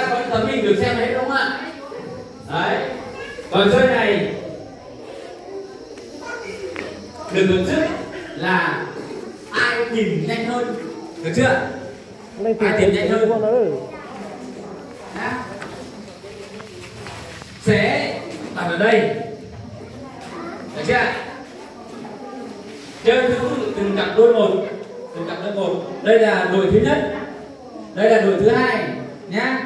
ra có tấm hình được xem hết đúng không ạ? Đấy. Còn chơi này được tổ chức là ai tìm nhanh hơn, được chưa? Ai tìm nhanh hơn sẽ đặt ở đây, được chưa? Chơi thứ tự từng cặp đôi một, từng cặp đôi một. Đây là đội thứ nhất, đây là đội thứ hai nhá.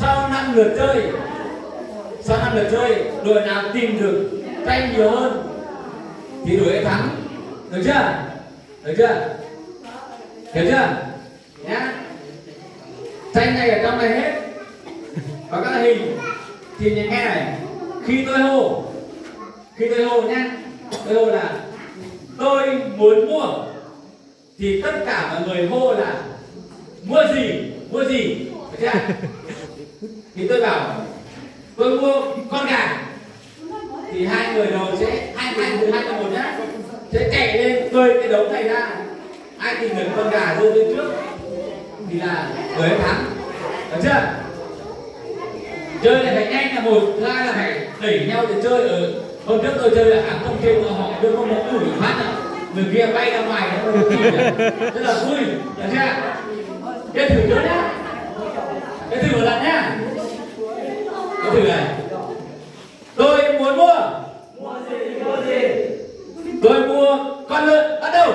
Sau 5 lượt chơi, sau 5 lượt chơi, đội nào tìm được tranh nhiều hơn thì đội ấy thắng, được chưa? Được chưa? Hiểu chưa? Nhá. Tranh này ở trong này hết. Và các hình thì nhìn nghe này. Khi tôi hô nhá, tôi hô là tôi muốn mua thì tất cả mọi người hô là mua gì, được chưa? Thì tôi bảo tôi mua con gà thì hai người đầu sẽ hai một nhá, sẽ chạy lên cười cái đống này ra, ai tìm được con gà rơi lên trước thì là người ấy thắng, được chưa? Chơi này phải nhanh là một, thứ hai là phải đẩy nhau để chơi. Ở hôm trước tôi chơi là không trên họ đưa con một củ phát này, người kia bay ra ngoài nó rất là vui, được chưa? Chơi thử trước nhá, chơi thử một lần nhá, chơi thử này. Tôi muốn mua gì? Tôi mua con lợn, bắt đầu.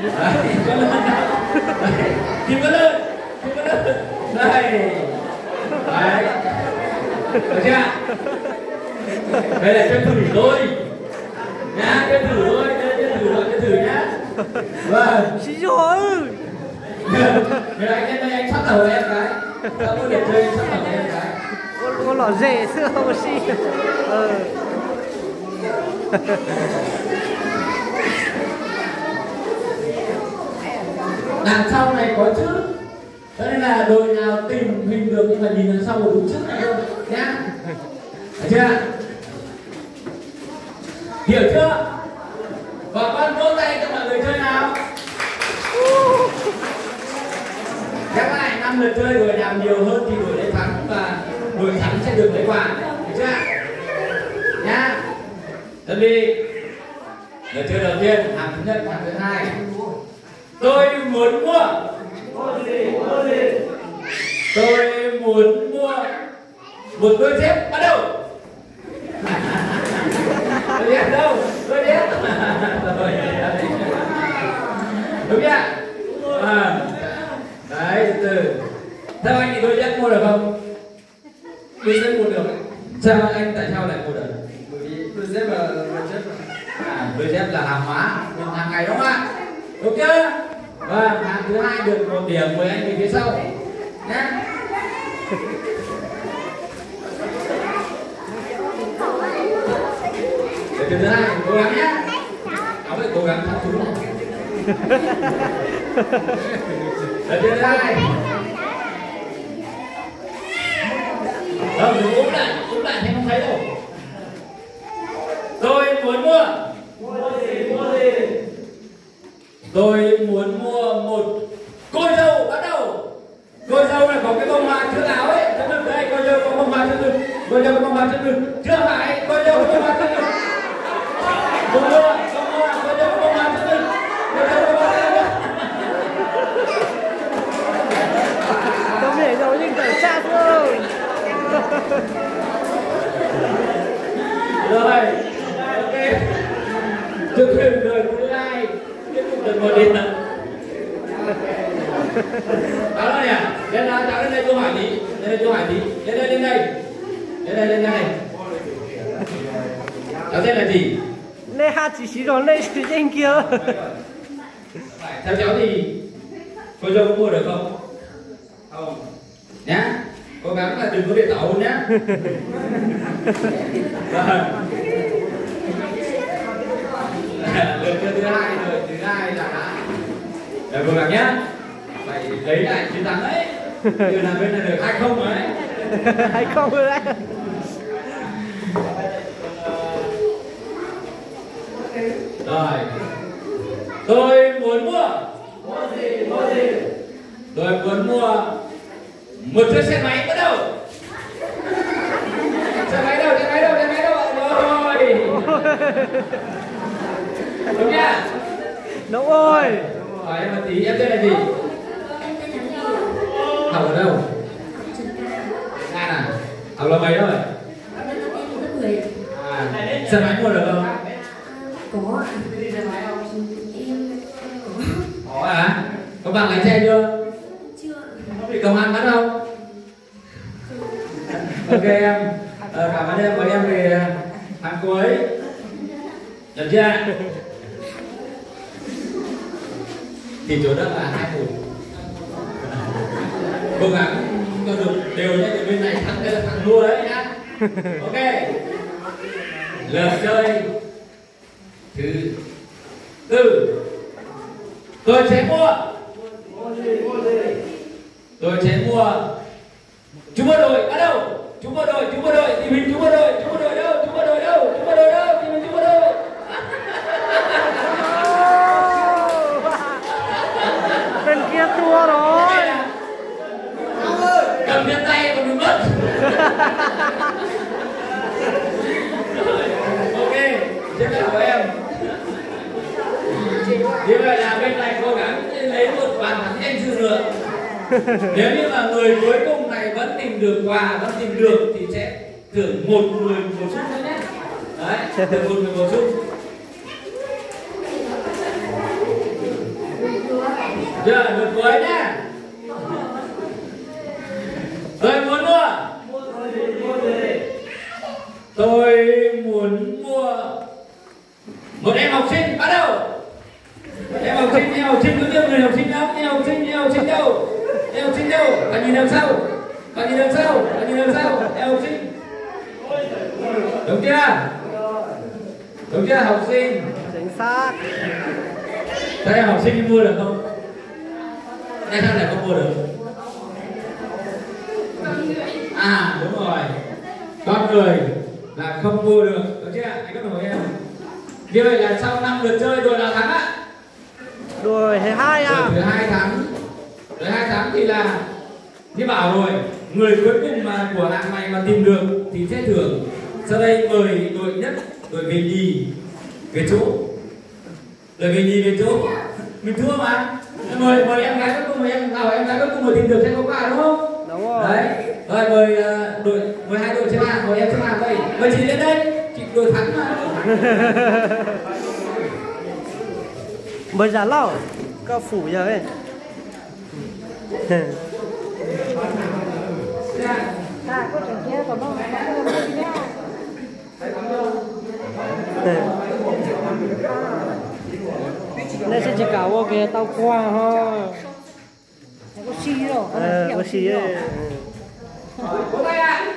Đấy, con lợn. Tìm con lợn. Đây. Đấy. Được chưa? Đây là chơi thử thôi. Nhá, chơi thử thôi, chơi thử nhá. Vâng. Xí rồi. Người anh lên đây anh sắp đầu em cái. Sao có điểm chơi sắp đầu em cái. Con lỏ rể xưa không xí. Đằng sau này có chữ, cho nên là đội nào tìm hình được nhưng mà nhìn đằng sau một đúng chữ này thôi nhá. Được chưa? Hiểu chưa? Và con vỗ tay cho mọi người chơi nào. Các bạn 5 lượt chơi, đội nào nhiều hơn thì đội đấy thắng và đội thắng sẽ được lấy quà. Được chưa? Nhá. Chuẩn bị. Lượt chơi đầu tiên, hàng thứ nhất, hàng thứ hai. Tôi muốn mua. Mua gì? Tôi muốn mua một đôi dép, bắt đầu. Đôi dép đâu? Đôi dép. Đúng chưa? Đấy, từ. Theo anh thì đôi dép mua được không? Đôi dép mua được. Sao anh tại sao lại mua được? Bởi vì đôi dép là đôi dép là hàng hóa, nhưng hàng ngày đúng không ạ? Đúng chưa? Và hàng thứ hai được 1 điểm, mời anh về phía sau nhé. Để thứ hai cố gắng nhé, ông phải cố gắng thắng chú này. Để thứ hai đừng úp lại thì không thấy đâu. Tôi muốn mua. Mua gì? Tôi muốn mua một cô dâu, bắt đầu. Cô dâu là có cái bông hoa chữ áo ấy, chân ngực đây, cô dâu có bông hoa chân ngực, cô dâu có bông hoa chân ngực, chưa phải, cô dâu có bông hoa chân ngực. Cô dâu có bông hoa chân ngực, cô dâu có bông hoa chân ngực. Không để rồi nhưng phải xa thôi. Rồi, ok. Chúc mừng người thứ hai tiếp tục được 1 điểm. Đó là nhỉ? Lên nào, cháu lên đây câu hỏi tí. Lên đây. Cháu tên là gì? Lê Ha chỉ xí rồi Lê Sử Danh kia. Theo cháu thì cô dâu có mua được không? Không. Nhá. Cố gắng là đừng có điện tẩu nhá. Lượt thứ hai là đã cố gắng nhá, phải lấy lại chiến thắng đấy. Như là bên này được 2-0 rồi đấy. 2-0 rồi đấy. Rồi, tôi muốn mua. Tôi muốn mua Một chiếc xe máy bắt đầu. Xe máy đâu, xe máy đâu, xe máy đâu. Rồi. Đúng nha. Đúng rồi. Hỏi em một tí, em tên là gì? Học ở đâu? Nga à? Học lớp mấy rồi? À, xe máy mua được không? Có ạ. Có à? Có bằng lái xe chưa? Chưa. Có bị công an bắt không? Ok em. Cảm ơn em, mời em về hàng cuối. Được chưa? Thì chỗ đó là 2-1. Cố gắng cho được đều nhé, từ bên này thắng đây là thằng thua đấy nhá. Ok. Lượt chơi thứ 4. Tôi sẽ mua. Tôi sẽ mua. Chúng bộ đội bắt đầu. Chúng bộ đội, tìm hình chúng bộ đội đâu, chúng bộ đội đâu, tìm hình chúng bộ đội. Bên kia thua rồi. Cầm trên tay còn bị mất. Ok, tiếp theo của em. Như vậy là bên này cố gắng lấy một bàn thắng nhanh dư nữa. Nếu như mà người cuối cùng này vẫn tìm được quà, vẫn tìm được thì sẽ thưởng một người bổ sung nữa nhé. Đấy, thưởng một người bổ sung. Giờ lượt cuối nhá. Tôi muốn mua. Tôi muốn mua một em học sinh, bắt đầu. Em học sinh có nhiều người học sinh không? Em học sinh đâu? Bạn nhìn đằng sau. Em học sinh. Đúng chưa? Học sinh. Chính xác. Các em học sinh mua được không? Tại sao lại không mua được? À đúng rồi. Con người là không mua được. Được chưa? Anh có hỏi em. Như vậy là sau 5 lượt chơi đội nào thắng ạ? Đội thứ 2 à? Đội thứ 2 thắng. Đội 2 thắng thì là như bảo rồi, người cuối cùng mà của hạng này mà tìm được thì sẽ thưởng. Sau đây mời đội nhất, đội về nhì về chỗ. Đội về nhì về chỗ. Mình thua mà. Mời em gái cuối cùng, em gái cuối cùng mà tìm được sẽ có quà đúng không? Đúng rồi. Đấy. Rồi mời hai đội xếp hàng, mời em xếp hàng đây. Mời chị đến đây. Chị đội thắng mà. Mới giả lâu cao phủ giờ ấy. Có chuyện kia có bao Đây sẽ chỉ cáo kìa tao qua ha. có xì rồi. Có xì ấy. Vỗ tay ạ.